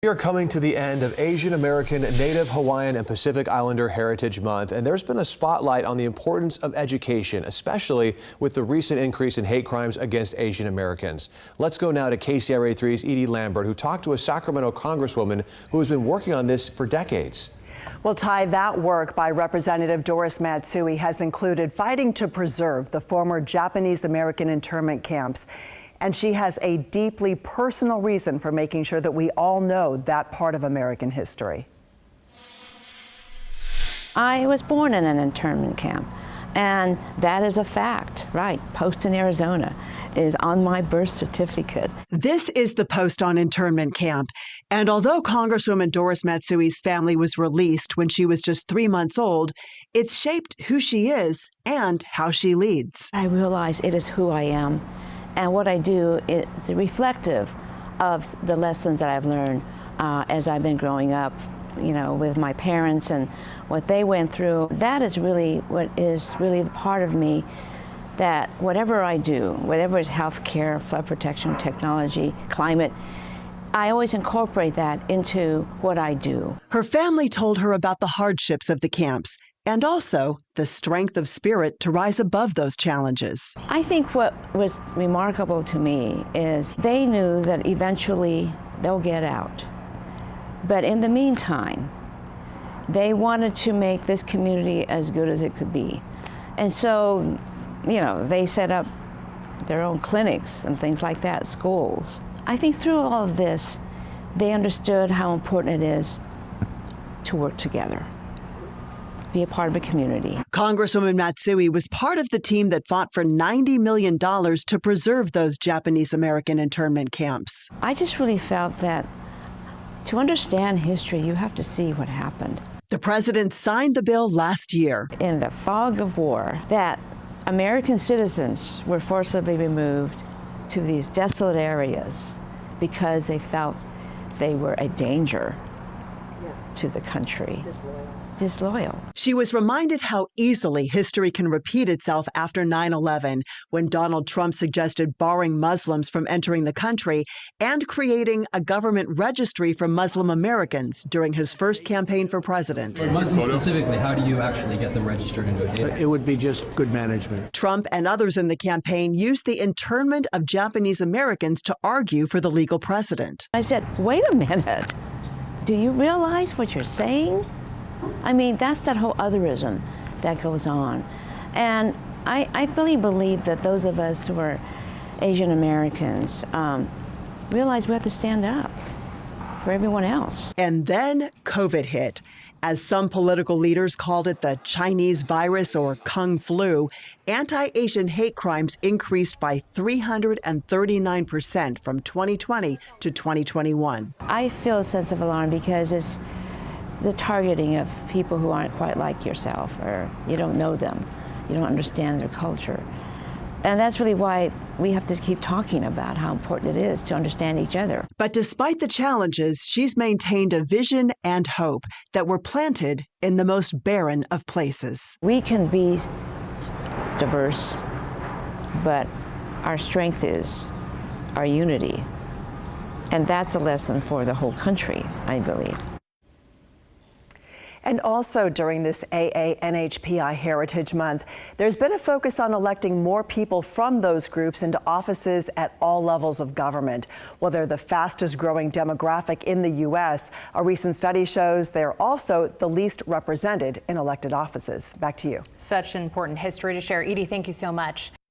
We are coming to the end of Asian American, Native Hawaiian, and Pacific Islander Heritage Month, and there's been a spotlight on the importance of education, especially with the recent increase in hate crimes against Asian Americans. Let's go now to KCRA3's Edie Lambert, who talked to a Sacramento congresswoman who has been working on this for decades. Well, Ty, that work by Representative Doris Matsui has included fighting to preserve the former Japanese American internment camps. And she has a deeply personal reason for making sure that we all know that part of American history. I was born in an internment camp, and that is a fact, right? Post in Arizona is on my birth certificate. This is the post on internment camp. And although Congresswoman Doris Matsui's family was released when she was just 3 months old, it's shaped who she is and how she leads. I realize it is who I am. And what I do is reflective of the lessons that I've learned as I've been growing up, you know, with my parents and what they went through. That is really what is really the part of me that whatever I do, whatever is healthcare, flood protection, technology, climate, I always incorporate that into what I do. Her family told her about the hardships of the camps and also the strength of spirit to rise above those challenges. I think what was remarkable to me is they knew that eventually they'll get out. But in the meantime, they wanted to make this community as good as it could be. And so, you know, they set up their own clinics and things like that, schools. I think through all of this, they understood how important it is to work together, be a part of a community. Congresswoman Matsui was part of the team that fought for $90 million to preserve those Japanese American internment camps. I just really felt that to understand history, you have to see what happened. The president signed the bill last year. In the fog of war, that American citizens were forcibly removed to these desolate areas because they felt they were a danger to the country. Disloyal. She was reminded how easily history can repeat itself after 9/11, when Donald Trump suggested barring Muslims from entering the country and creating a government registry for Muslim Americans during his first campaign for president. For Muslims specifically, how do you actually get them registered into a database? It would be just good management. Trump and others in the campaign used the internment of Japanese Americans to argue for the legal precedent. I said, wait a minute. Do you realize what you're saying? I mean, that's that whole otherism that goes on. And I really believe that those of us who are Asian Americans realize we have to stand up for everyone else. And then COVID hit. As some political leaders called it the Chinese virus or Kung flu, anti-Asian hate crimes increased by 339% from 2020 to 2021. I feel a sense of alarm because it's the targeting of people who aren't quite like yourself, or you don't know them, you don't understand their culture. And that's really why we have to keep talking about how important it is to understand each other. But despite the challenges, she's maintained a vision and hope that were planted in the most barren of places. We can be diverse, but our strength is our unity. And that's a lesson for the whole country, I believe. And also during this AANHPI Heritage Month, there's been a focus on electing more people from those groups into offices at all levels of government. Well, they're the fastest growing demographic in the U.S. A recent study shows they're also the least represented in elected offices. Back to you. Such important history to share. Edie, thank you so much.